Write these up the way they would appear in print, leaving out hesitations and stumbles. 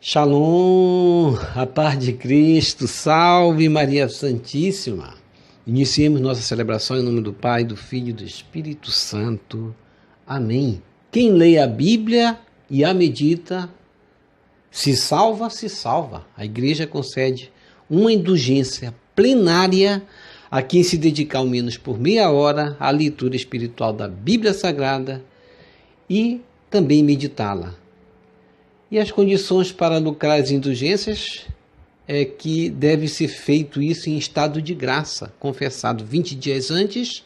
Shalom, a paz de Cristo, salve Maria Santíssima. Iniciemos nossa celebração em nome do Pai, do Filho e do Espírito Santo. Amém. Quem lê a Bíblia e a medita, se salva, se salva. A igreja concede uma indulgência plenária a quem se dedicar ao menos por meia hora à leitura espiritual da Bíblia Sagrada e também meditá-la. E as condições para lucrar as indulgências é que deve ser feito isso em estado de graça, confessado 20 dias antes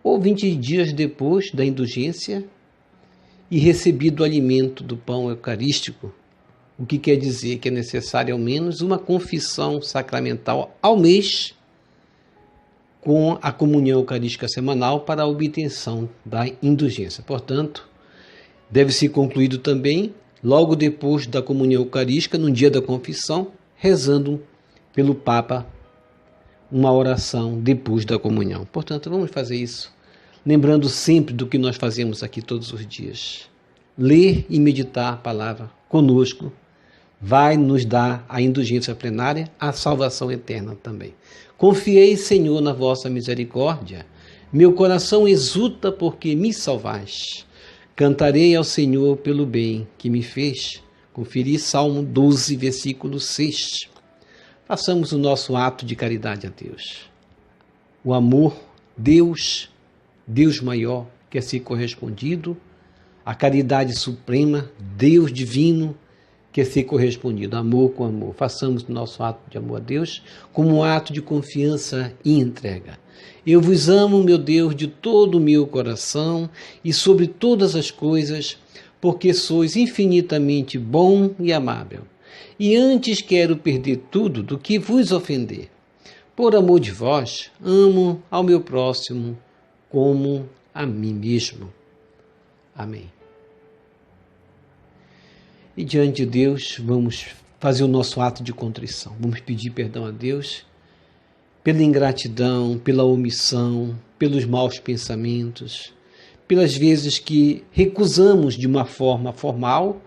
ou 20 dias depois da indulgência e recebido o alimento do pão eucarístico, o que quer dizer que é necessário ao menos uma confissão sacramental ao mês com a comunhão eucarística semanal para a obtenção da indulgência. Portanto, deve ser concluído também logo depois da comunhão eucarística, no dia da confissão, rezando pelo Papa uma oração depois da comunhão. Portanto, vamos fazer isso, lembrando sempre do que nós fazemos aqui todos os dias. Ler e meditar a palavra conosco vai nos dar a indulgência plenária, a salvação eterna também. Confiei, Senhor, na vossa misericórdia. Meu coração exulta porque me salvaste. Cantarei ao Senhor pelo bem que me fez. Conferi Salmo 12, versículo 6. Façamos o nosso ato de caridade a Deus. O amor, Deus maior, quer ser correspondido. A caridade suprema, Deus divino, quer ser correspondido. Amor com amor. Façamos o nosso ato de amor a Deus como um ato de confiança e entrega. Eu vos amo, meu Deus, de todo o meu coração e sobre todas as coisas, porque sois infinitamente bom e amável. E antes quero perder tudo do que vos ofender. Por amor de vós, amo ao meu próximo como a mim mesmo. Amém. E diante de Deus, vamos fazer o nosso ato de contrição. Vamos pedir perdão a Deus pela ingratidão, pela omissão, pelos maus pensamentos, pelas vezes que recusamos de uma forma formal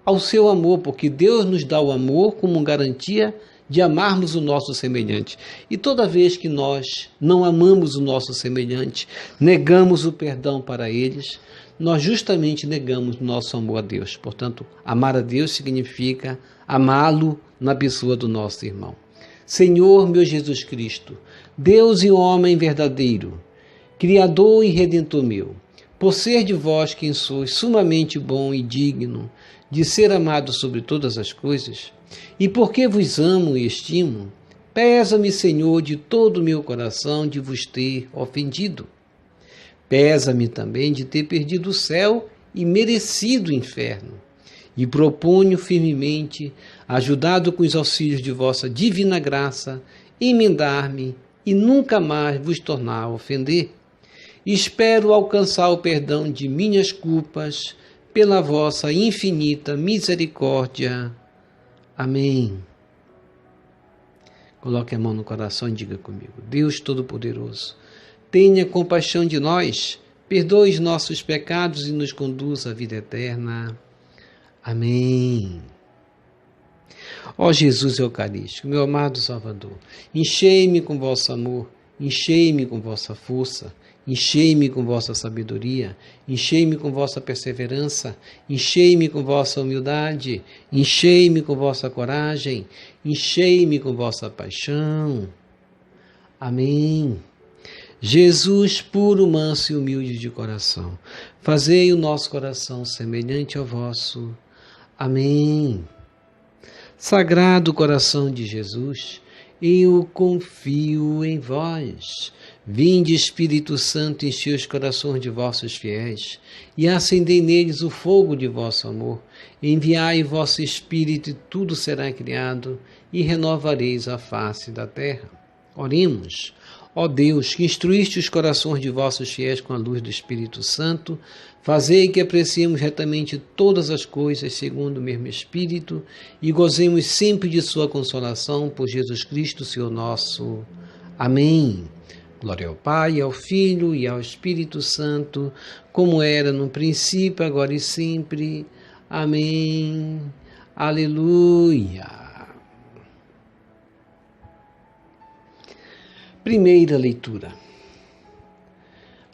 ao seu amor, porque Deus nos dá o amor como garantia de amarmos o nosso semelhante. E toda vez que nós não amamos o nosso semelhante, negamos o perdão para eles, nós justamente negamos o nosso amor a Deus. Portanto, amar a Deus significa amá-lo na pessoa do nosso irmão. Senhor meu Jesus Cristo, Deus e homem verdadeiro, Criador e Redentor meu, por ser de vós quem sois sumamente bom e digno de ser amado sobre todas as coisas, e porque vos amo e estimo, pesa-me, Senhor, de todo o meu coração de vos ter ofendido. Pesa-me também de ter perdido o céu e merecido o inferno. E proponho firmemente, ajudado com os auxílios de vossa divina graça, emendar-me e nunca mais vos tornar a ofender. Espero alcançar o perdão de minhas culpas pela vossa infinita misericórdia. Amém. Coloque a mão no coração e diga comigo: Deus Todo-Poderoso, tenha compaixão de nós, perdoe os nossos pecados e nos conduza à vida eterna. Amém. Ó Jesus Eucarístico, meu amado Salvador, enchei-me com vosso amor, enchei-me com vossa força, enchei-me com vossa sabedoria, enchei-me com vossa perseverança, enchei-me com vossa humildade, enchei-me com vossa coragem, enchei-me com vossa paixão. Amém. Jesus, puro, manso e humilde de coração, fazei o nosso coração semelhante ao vosso. Amém. Sagrado coração de Jesus, eu confio em vós. Vinde, Espírito Santo, enchei os corações de vossos fiéis e acendei neles o fogo de vosso amor. Enviai vosso Espírito e tudo será criado e renovareis a face da terra. Oremos. Ó Deus, que instruíste os corações de vossos fiéis com a luz do Espírito Santo, fazei que apreciemos retamente todas as coisas segundo o mesmo Espírito e gozemos sempre de sua consolação por Jesus Cristo, Senhor nosso. Amém. Glória ao Pai, ao Filho e ao Espírito Santo, como era no princípio, agora e sempre. Amém. aleluia. Primeira leitura.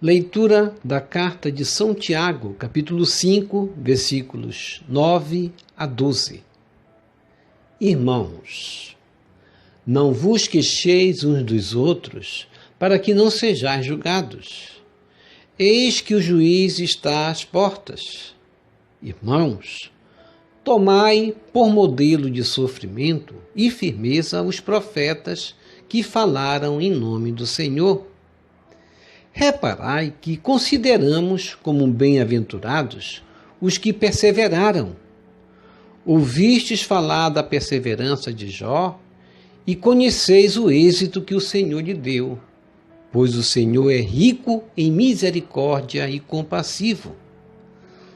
Leitura da carta de São Tiago, capítulo 5, versículos 9 a 12. Irmãos, não vos queixeis uns dos outros, para que não sejais julgados. Eis que o juiz está às portas. Irmãos, tomai por modelo de sofrimento e firmeza os profetas que falaram em nome do Senhor. Reparai que consideramos como bem-aventurados os que perseveraram. Ouvistes falar da perseverança de Jó e conheceis o êxito que o Senhor lhe deu, pois o Senhor é rico em misericórdia e compassivo.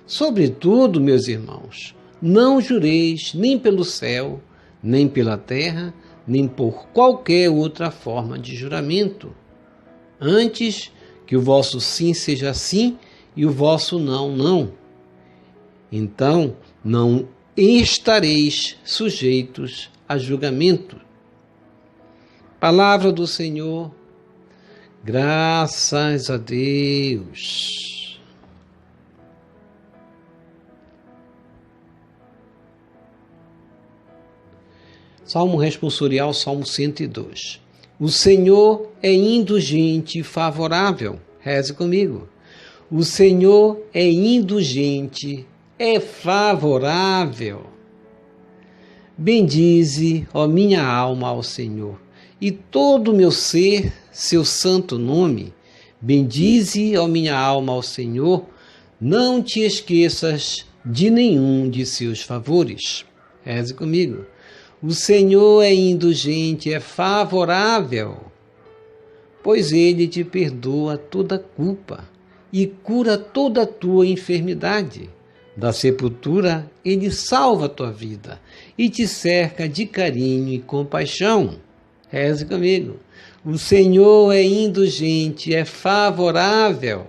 Sobretudo, meus irmãos, não jureis nem pelo céu, nem pela terra, nem por qualquer outra forma de juramento. Antes, que o vosso sim seja sim e o vosso não, não. Então, não estareis sujeitos a julgamento. Palavra do Senhor, graças a Deus. Salmo responsorial, Salmo 102. O Senhor é indulgente e favorável. Reze comigo. O Senhor é indulgente, é favorável. Bendize, ó minha alma, ao Senhor, e todo o meu ser, seu santo nome. Bendize, ó minha alma, ao Senhor, não te esqueças de nenhum de seus favores. Reze comigo. O Senhor é indulgente, é favorável, pois Ele te perdoa toda culpa e cura toda a tua enfermidade. Da sepultura, Ele salva a tua vida e te cerca de carinho e compaixão. Reze comigo. O Senhor é indulgente, é favorável.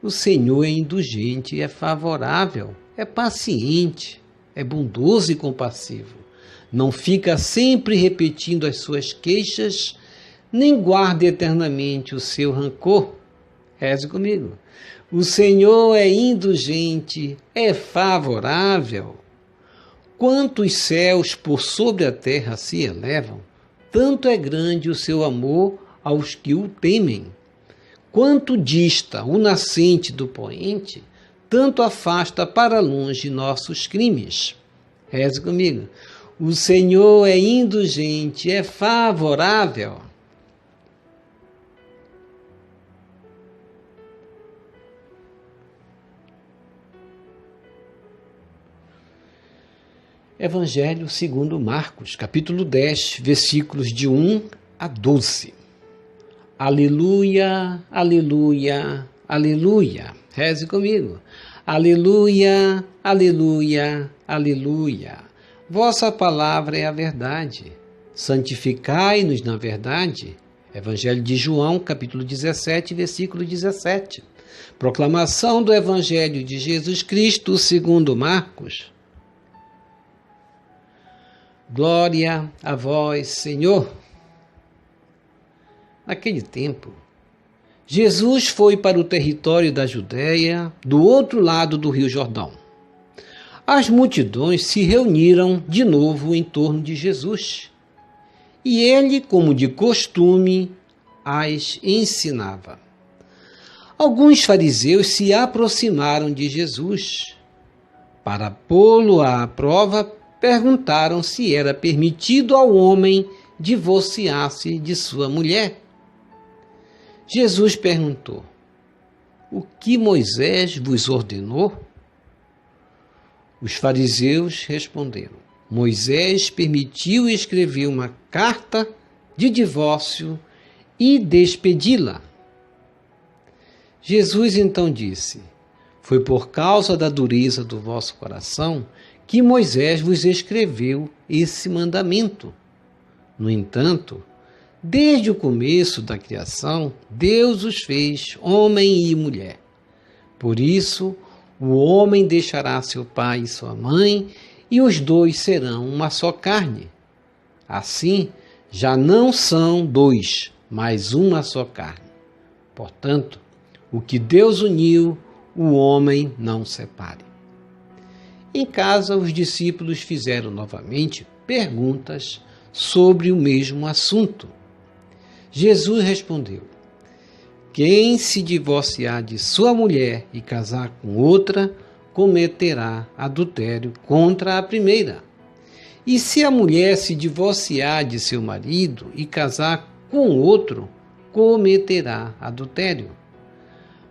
O Senhor é indulgente, é favorável, é paciente, é bondoso e compassivo. Não fica sempre repetindo as suas queixas, nem guarda eternamente o seu rancor. Reze comigo. O Senhor é indulgente, é favorável. Quanto os céus por sobre a terra se elevam, tanto é grande o seu amor aos que o temem. Quanto dista o nascente do poente, tanto afasta para longe nossos crimes. Reze comigo. O Senhor é indulgente, é favorável. Evangelho segundo Marcos, capítulo 10, versículos de 1 a 12. Aleluia, aleluia, aleluia. Reze comigo. Aleluia, aleluia, aleluia. Vossa palavra é a verdade. Santificai-nos na verdade. Evangelho de João, capítulo 17, versículo 17. Proclamação do Evangelho de Jesus Cristo segundo Marcos. Glória a vós, Senhor. Naquele tempo, Jesus foi para o território da Judéia, do outro lado do Rio Jordão. As multidões se reuniram de novo em torno de Jesus, e ele, como de costume, as ensinava. Alguns fariseus se aproximaram de Jesus. Para pô-lo à prova, perguntaram se era permitido ao homem divorciar-se de sua mulher. Jesus perguntou: o que Moisés vos ordenou? Os fariseus responderam: Moisés permitiu escrever uma carta de divórcio e despedi-la. Jesus então disse: foi por causa da dureza do vosso coração que Moisés vos escreveu esse mandamento. No entanto, desde o começo da criação, Deus os fez homem e mulher. Por isso, o homem deixará seu pai e sua mãe e os dois serão uma só carne. Assim, já não são dois, mas uma só carne. Portanto, o que Deus uniu, o homem não separe. Em casa, os discípulos fizeram novamente perguntas sobre o mesmo assunto. Jesus respondeu: quem se divorciar de sua mulher e casar com outra, cometerá adultério contra a primeira. E se a mulher se divorciar de seu marido e casar com outro, cometerá adultério.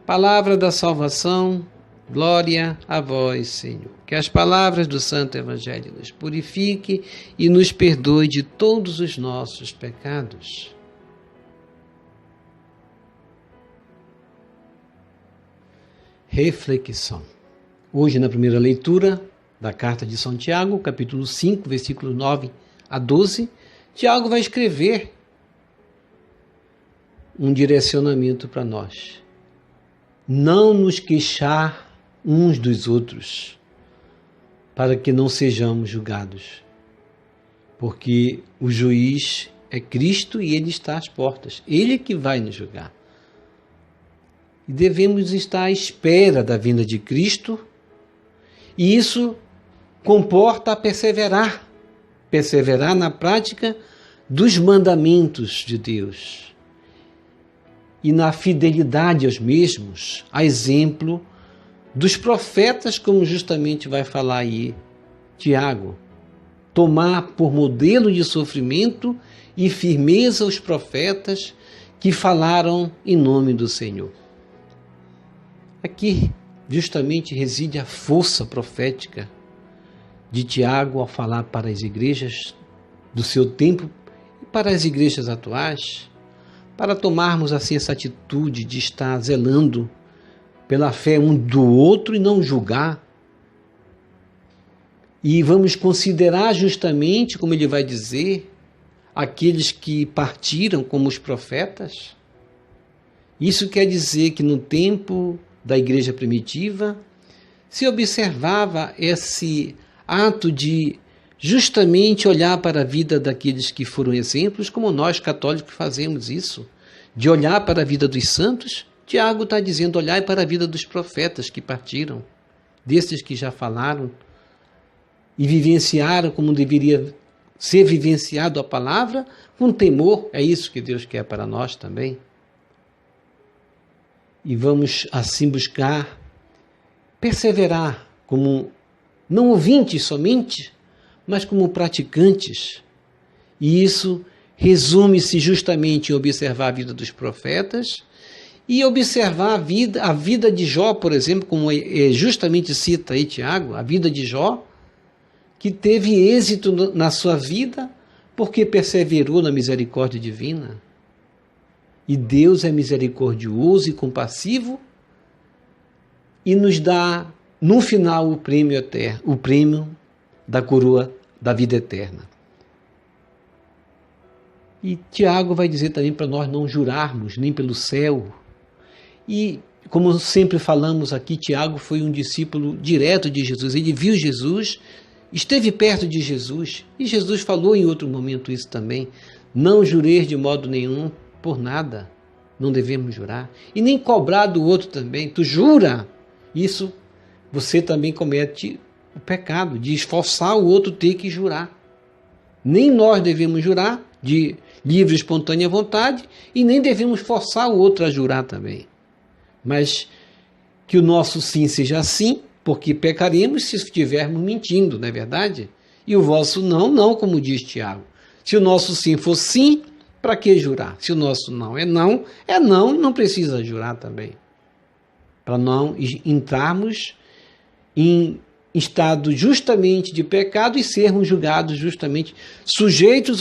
Palavra da salvação, glória a vós, Senhor. Que as palavras do Santo Evangelho nos purifique e nos perdoe de todos os nossos pecados. Reflexão. Hoje, na primeira leitura da carta de São Tiago, capítulo 5, versículos 9 a 12, Tiago vai escrever um direcionamento para nós. Não nos queixar uns dos outros, para que não sejamos julgados. Porque o juiz é Cristo e Ele está às portas. Ele que vai nos julgar. E devemos estar à espera da vinda de Cristo, e isso comporta perseverar na prática dos mandamentos de Deus e na fidelidade aos mesmos, a exemplo dos profetas, como justamente vai falar aí Tiago. Tomar por modelo de sofrimento e firmeza os profetas que falaram em nome do Senhor. Aqui justamente reside a força profética de Tiago ao falar para as igrejas do seu tempo e para as igrejas atuais, para tomarmos assim essa atitude de estar zelando pela fé um do outro e não julgar. E vamos considerar justamente, como ele vai dizer, aqueles que partiram como os profetas. Isso quer dizer que no tempo da igreja primitiva se observava esse ato de justamente olhar para a vida daqueles que foram exemplos, como nós católicos fazemos isso, de olhar para a vida dos santos. Tiago está dizendo, olhai para a vida dos profetas que partiram, desses que já falaram e vivenciaram como deveria ser vivenciado a palavra, com temor. É isso que Deus quer para nós também. E vamos assim buscar perseverar como não ouvintes somente, mas como praticantes. E isso resume-se justamente em observar a vida dos profetas e observar a vida de Jó, por exemplo, como justamente cita aí Tiago, a vida de Jó, que teve êxito na sua vida porque perseverou na misericórdia divina. E Deus é misericordioso e compassivo e nos dá, no final, o prêmio eterno, o prêmio da coroa da vida eterna. E Tiago vai dizer também para nós não jurarmos nem pelo céu. E, como sempre falamos aqui, Tiago foi um discípulo direto de Jesus. Ele viu Jesus, esteve perto de Jesus, e Jesus falou em outro momento isso também. Não jureis de modo nenhum por nada, não devemos jurar. E nem cobrar do outro também. Tu jura, isso você também comete o pecado de esforçar o outro ter que jurar. Nem nós devemos jurar de livre e espontânea vontade e nem devemos forçar o outro a jurar também. Mas que o nosso sim seja sim, porque pecaremos se estivermos mentindo, não é verdade? E o vosso não, não, como diz Tiago. Se o nosso sim for sim, para que jurar? Se o nosso não é não e não precisa jurar também. Para não entrarmos em estado justamente de pecado e sermos julgados justamente, sujeitos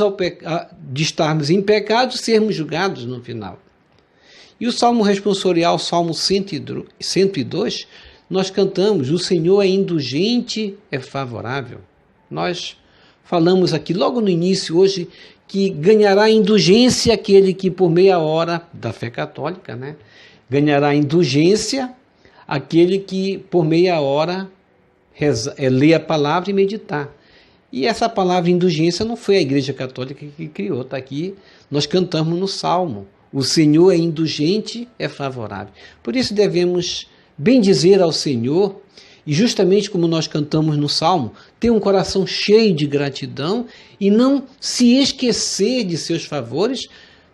de estarmos em pecado, sermos julgados no final. E o Salmo responsorial, Salmo 102, nós cantamos, o Senhor é indulgente, é favorável. Nós falamos aqui logo no início hoje que ganhará indulgência aquele que por meia hora, da fé católica, ganhará indulgência aquele que por meia hora ler a palavra e meditar. E essa palavra indulgência não foi a Igreja Católica que criou, está aqui, nós cantamos no Salmo. O Senhor é indulgente, é favorável. Por isso devemos bendizer ao Senhor e justamente como nós cantamos no Salmo, ter um coração cheio de gratidão e não se esquecer de seus favores,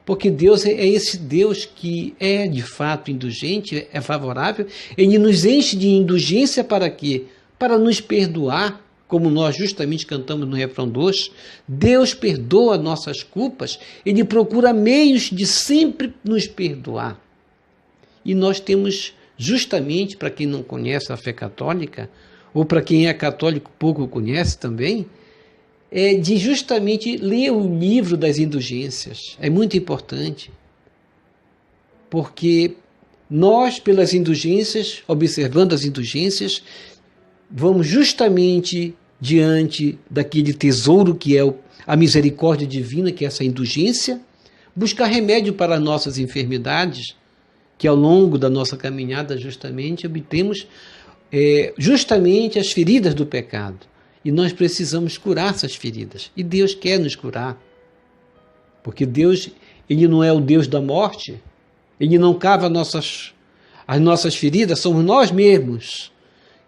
porque Deus é esse Deus que é de fato indulgente, é favorável. Ele nos enche de indulgência para quê? Para nos perdoar, como nós justamente cantamos no refrão 2, Deus perdoa nossas culpas, Ele procura meios de sempre nos perdoar. E nós temos justamente, para quem não conhece a fé católica, ou para quem é católico pouco conhece também, de justamente ler o livro das indulgências. É muito importante, porque nós, pelas indulgências, observando as indulgências, vamos justamente diante daquele tesouro que é a misericórdia divina, que é essa indulgência, buscar remédio para nossas enfermidades, que ao longo da nossa caminhada justamente obtemos justamente as feridas do pecado. E nós precisamos curar essas feridas. E Deus quer nos curar. Porque Deus, Ele não é o Deus da morte, Ele não cava as nossas feridas, somos nós mesmos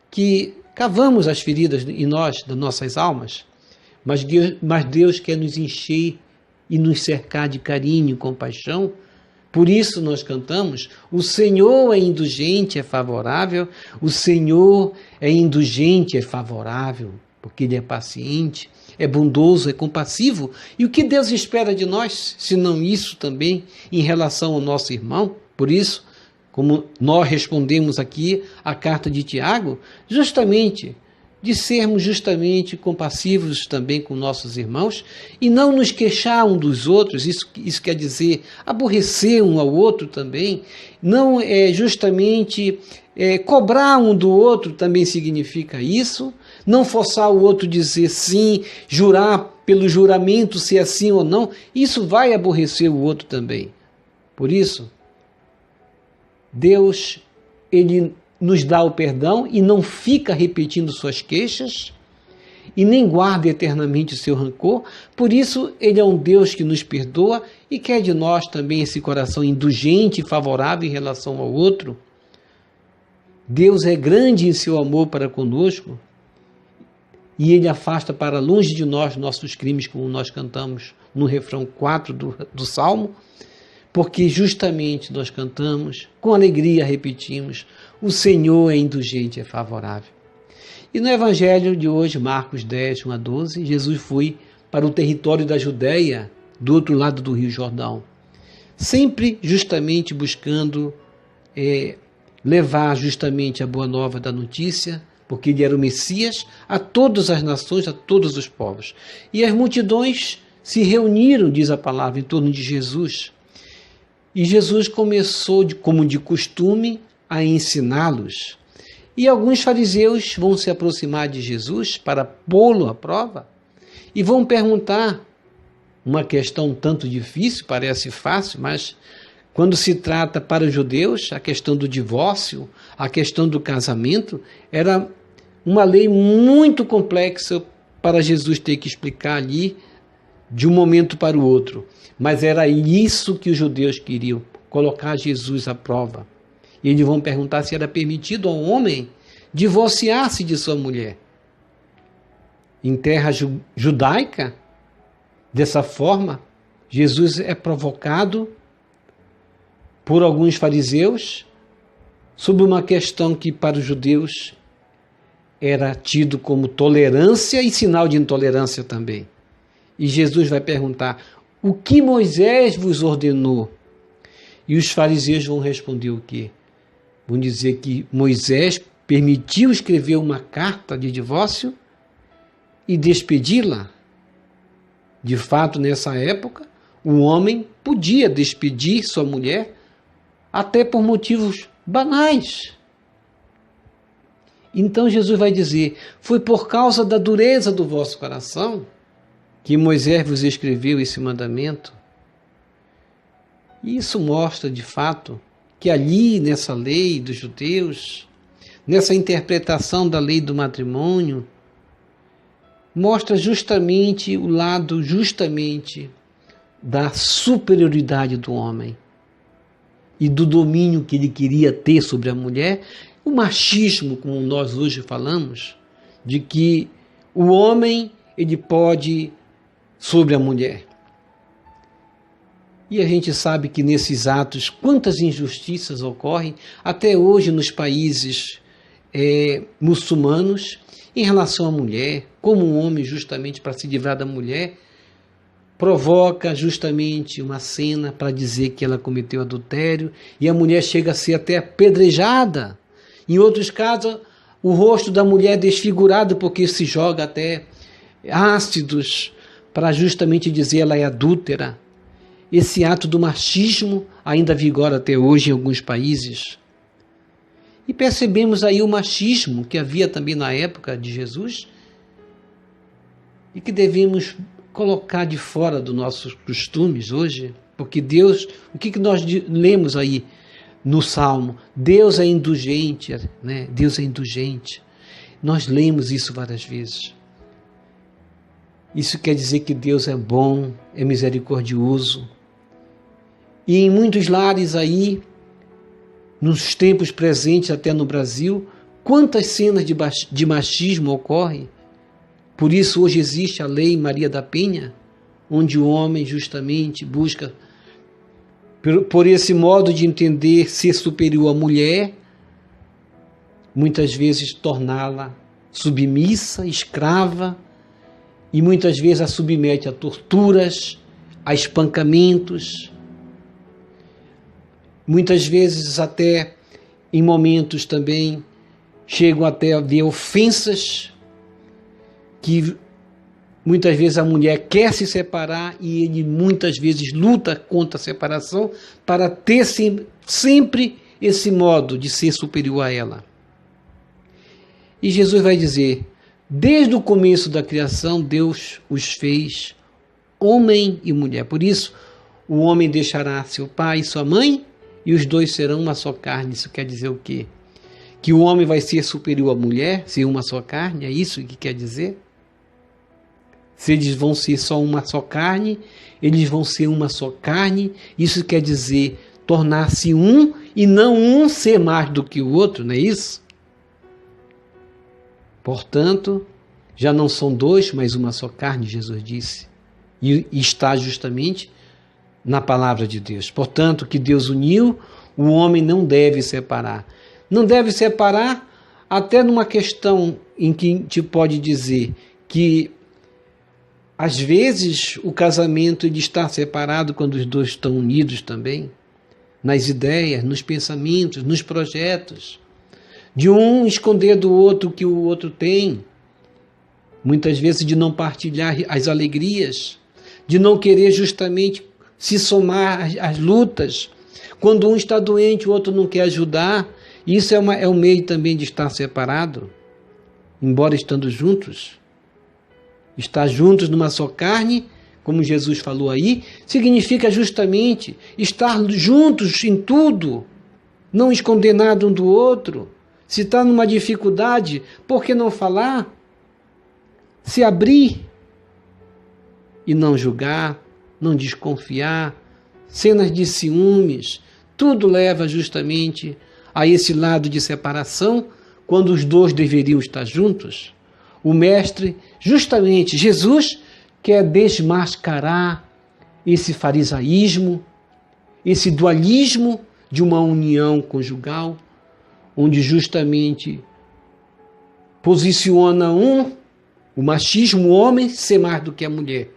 que cavamos as feridas em nós, das nossas almas, mas Deus quer nos encher e nos cercar de carinho e compaixão. Por isso nós cantamos, o Senhor é indulgente, é favorável, o Senhor é indulgente, é favorável, porque Ele é paciente, é bondoso, é compassivo. E o que Deus espera de nós, se não isso também, em relação ao nosso irmão? Por isso, como nós respondemos aqui a carta de Tiago, justamente de sermos justamente compassivos também com nossos irmãos e não nos queixar um dos outros, isso quer dizer aborrecer um ao outro também, não justamente cobrar um do outro também significa isso, não forçar o outro a dizer sim, jurar pelo juramento se é sim ou não, isso vai aborrecer o outro também. Por isso, Deus, Ele nos dá o perdão e não fica repetindo suas queixas e nem guarda eternamente o seu rancor. Por isso, Ele é um Deus que nos perdoa e quer de nós também esse coração indulgente e favorável em relação ao outro. Deus é grande em seu amor para conosco e Ele afasta para longe de nós nossos crimes, como nós cantamos no refrão 4 do Salmo. Porque justamente nós cantamos, com alegria repetimos, o Senhor é indulgente, é favorável. E no Evangelho de hoje, Marcos 10, 1 a 12, Jesus foi para o território da Judéia, do outro lado do Rio Jordão, sempre justamente buscando levar justamente a boa nova da notícia, porque ele era o Messias, a todas as nações, a todos os povos. E as multidões se reuniram, diz a palavra, em torno de Jesus. E Jesus começou, como de costume, a ensiná-los. E alguns fariseus vão se aproximar de Jesus para pô-lo à prova e vão perguntar uma questão um tanto difícil, parece fácil, mas quando se trata para os judeus, a questão do divórcio, a questão do casamento, era uma lei muito complexa para Jesus ter que explicar ali de um momento para o outro. Mas era isso que os judeus queriam, colocar Jesus à prova. E eles vão perguntar se era permitido ao homem divorciar-se de sua mulher. Em terra judaica, dessa forma, Jesus é provocado por alguns fariseus sobre uma questão que para os judeus era tido como tolerância e sinal de intolerância também. E Jesus vai perguntar, o que Moisés vos ordenou? E os fariseus vão responder o quê? Vão dizer que Moisés permitiu escrever uma carta de divórcio e despedi-la. De fato, nessa época, o homem podia despedir sua mulher até por motivos banais. Então Jesus vai dizer, foi por causa da dureza do vosso coração que Moisés vos escreveu esse mandamento. E isso mostra, de fato, que ali nessa lei dos judeus nessa interpretação da lei do matrimônio, mostra justamente o lado da superioridade do homem e do domínio que ele queria ter sobre a mulher, o machismo, como nós hoje falamos, de que o homem ele pode sobre a mulher. E a gente sabe que nesses atos, quantas injustiças ocorrem até hoje nos países muçulmanos em relação à mulher, como um homem, justamente para se livrar da mulher, provoca justamente uma cena para dizer que ela cometeu adultério e a mulher chega a ser até apedrejada. Em outros casos, o rosto da mulher é desfigurado porque se joga até ácidos para justamente dizer ela é adúltera. Esse ato do machismo ainda vigora até hoje em alguns países. E percebemos aí o machismo que havia também na época de Jesus e que devemos colocar de fora dos nossos costumes hoje, porque Deus, o que nós lemos aí no Salmo? Deus é indulgente, né? Deus é indulgente. Nós lemos isso várias vezes. Isso quer dizer que Deus é bom, é misericordioso. E em muitos lares aí, nos tempos presentes até no Brasil, quantas cenas de machismo ocorrem. Por isso hoje existe a lei Maria da Penha, onde o homem justamente busca, por esse modo de entender, ser superior à mulher, muitas vezes torná-la submissa, escrava, e muitas vezes a submete a torturas, a espancamentos, muitas vezes até em momentos também chegam até a haver ofensas, que muitas vezes a mulher quer se separar e ele muitas vezes luta contra a separação para ter sempre esse modo de ser superior a ela. E Jesus vai dizer, desde o começo da criação, Deus os fez homem e mulher. Por isso, o homem deixará seu pai e sua mãe e os dois serão uma só carne. Isso quer dizer o quê? Que o homem vai ser superior à mulher, ser uma só carne, é isso que quer dizer? Se eles vão ser só uma só carne, eles vão ser uma só carne, isso quer dizer tornar-se um e não um ser mais do que o outro, não é isso? Portanto, já não são dois, mas uma só carne, Jesus disse. E está justamente na palavra de Deus. Portanto, que Deus uniu, o homem não deve separar. Não deve separar até numa questão em que a gente pode dizer que às vezes o casamento ele está separado quando os dois estão unidos também, nas ideias, nos pensamentos, nos projetos, de um esconder do outro o que o outro tem, muitas vezes de não partilhar as alegrias, de não querer justamente se somar às lutas, quando um está doente o outro não quer ajudar, isso é um meio também de estar separado, embora estando juntos. Estar juntos numa só carne, como Jesus falou aí, significa justamente estar juntos em tudo, não esconder nada um do outro. Se está numa dificuldade, por que não falar? Se abrir e não julgar, não desconfiar, cenas de ciúmes, tudo leva justamente a esse lado de separação, quando os dois deveriam estar juntos. O mestre, justamente Jesus, quer desmascarar esse farisaísmo, esse dualismo de uma união conjugal, onde justamente posiciona o machismo, o homem, ser mais do que a mulher.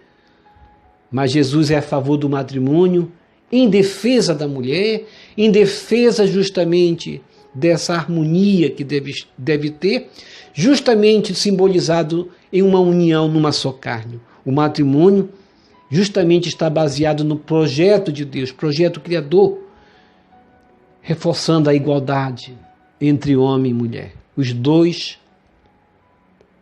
Mas Jesus é a favor do matrimônio, em defesa da mulher, em defesa justamente dessa harmonia que deve ter, justamente simbolizado em uma união numa só carne. O matrimônio justamente está baseado no projeto de Deus, projeto criador, reforçando a igualdade entre homem e mulher. Os dois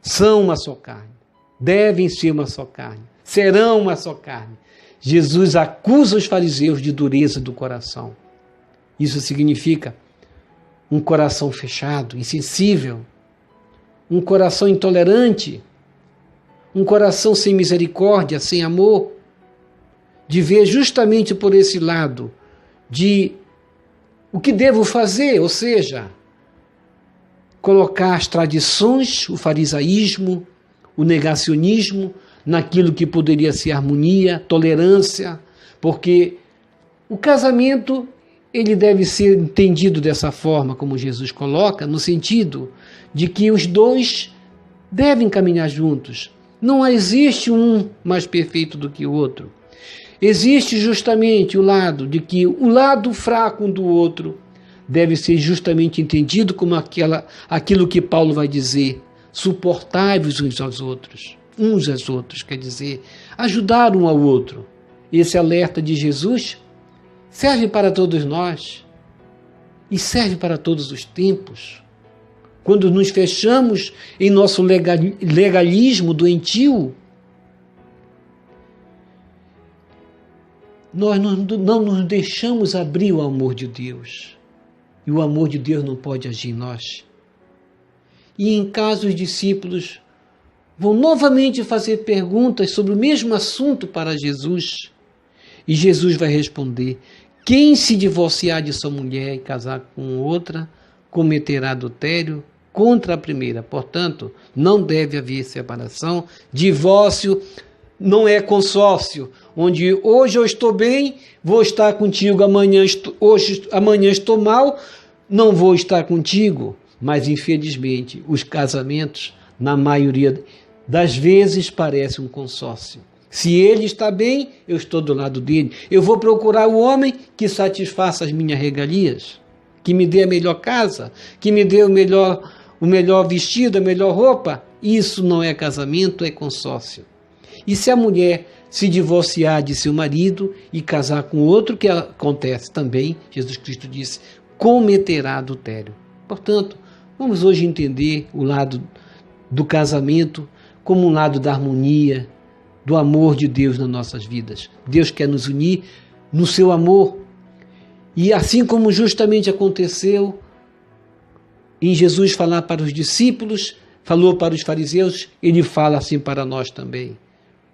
são uma só carne, devem ser uma só carne, serão uma só carne. Jesus acusa os fariseus de dureza do coração. Isso significa um coração fechado, insensível, um coração intolerante, um coração sem misericórdia, sem amor, de ver justamente por esse lado de o que devo fazer, ou seja, colocar as tradições, o farisaísmo, o negacionismo, naquilo que poderia ser harmonia, tolerância, porque o casamento ele deve ser entendido dessa forma, como Jesus coloca, no sentido de que os dois devem caminhar juntos. Não existe um mais perfeito do que o outro. Existe justamente o lado de que o lado fraco um do outro deve ser justamente entendido como aquilo que Paulo vai dizer, suportai-vos uns aos outros, quer dizer, ajudar um ao outro. Esse alerta de Jesus serve para todos nós e serve para todos os tempos. Quando nos fechamos em nosso legalismo doentio, nós não nos deixamos abrir o amor de Deus. E o amor de Deus não pode agir em nós. E em caso os discípulos vão novamente fazer perguntas sobre o mesmo assunto para Jesus. E Jesus vai responder: quem se divorciar de sua mulher e casar com outra, cometerá adultério contra a primeira. Portanto, não deve haver separação. Divórcio não é consórcio, onde hoje eu estou bem, vou estar contigo, amanhã estou mal, não vou estar contigo. Mas, infelizmente, os casamentos, na maioria das vezes, parecem um consórcio. Se ele está bem, eu estou do lado dele. Eu vou procurar o homem que satisfaça as minhas regalias, que me dê a melhor casa, que me dê o melhor vestido, a melhor roupa. Isso não é casamento, é consórcio. E se a mulher se divorciar de seu marido e casar com outro, que acontece também, Jesus Cristo disse, cometerá adultério. Portanto, vamos hoje entender o lado do casamento como um lado da harmonia, do amor de Deus nas nossas vidas. Deus quer nos unir no seu amor. E assim como justamente aconteceu em Jesus falar para os discípulos, falou para os fariseus, ele fala assim para nós também.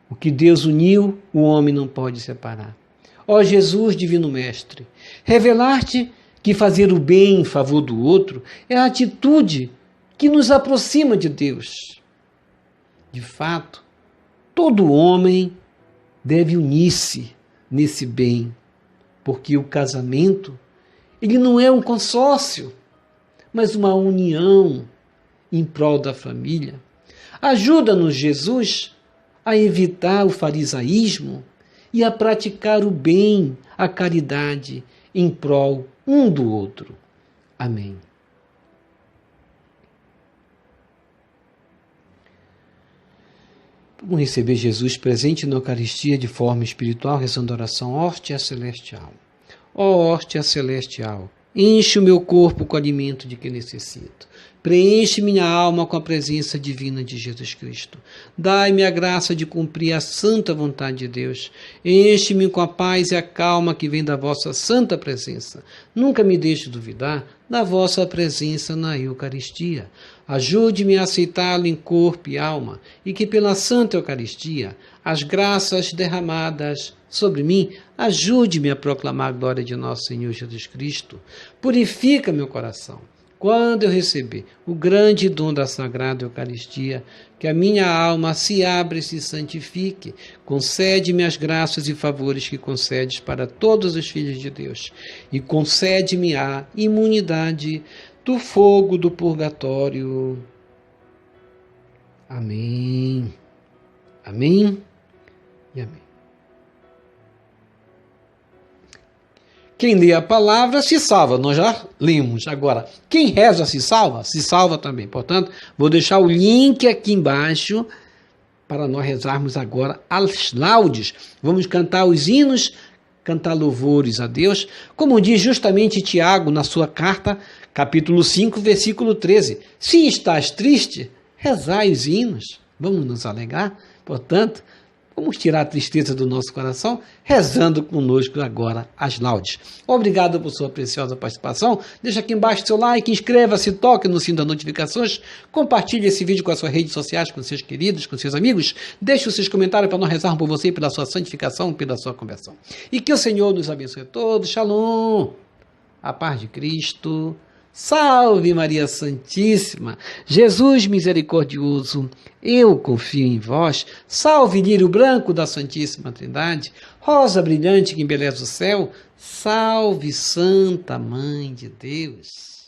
O que Deus uniu, o homem não pode separar. Ó Jesus, divino mestre, revelar-te que fazer o bem em favor do outro é a atitude que nos aproxima de Deus. De fato, todo homem deve unir-se nesse bem, porque o casamento, ele não é um consórcio, mas uma união em prol da família. Ajuda-nos, Jesus, a evitar o farisaísmo e a praticar o bem, a caridade, em prol um do outro. Amém. Vamos receber Jesus presente na Eucaristia de forma espiritual, rezando a oração Hóstia Celestial. Ó Hóstia Celestial, enche o meu corpo com o alimento de que necessito. Preenche minha alma com a presença divina de Jesus Cristo. Dai-me a graça de cumprir a santa vontade de Deus. Enche-me com a paz e a calma que vem da vossa santa presença. Nunca me deixe duvidar da vossa presença na Eucaristia. Ajude-me a aceitá-lo em corpo e alma, e que pela Santa Eucaristia, as graças derramadas sobre mim, ajude-me a proclamar a glória de nosso Senhor Jesus Cristo. Purifica meu coração. Quando eu receber o grande dom da Sagrada Eucaristia, que a minha alma se abra e se santifique, concede-me as graças e favores que concedes para todos os filhos de Deus, e concede-me a imunidade do fogo do purgatório. Amém. Amém e amém. Quem lê a palavra se salva, nós já lemos. Agora, quem reza se salva também. Portanto, vou deixar o link aqui embaixo para nós rezarmos agora as laudes. Vamos cantar os hinos, cantar louvores a Deus, como diz justamente Tiago na sua carta, capítulo 5, versículo 13. Se estás triste, rezai os hinos. Vamos nos alegrar. Portanto, Vamos tirar a tristeza do nosso coração, rezando conosco agora as laudes. Obrigado por sua preciosa participação. Deixa aqui embaixo seu like, inscreva-se, toque no sino das notificações, compartilhe esse vídeo com as suas redes sociais, com seus queridos, com seus amigos. Deixe os seus comentários para nós rezarmos por você, pela sua santificação, pela sua conversão. E que o Senhor nos abençoe a todos. Shalom. A paz de Cristo. Salve Maria Santíssima, Jesus misericordioso, eu confio em vós. Salve lírio branco da Santíssima Trindade, rosa brilhante que embeleza o céu. Salve Santa Mãe de Deus.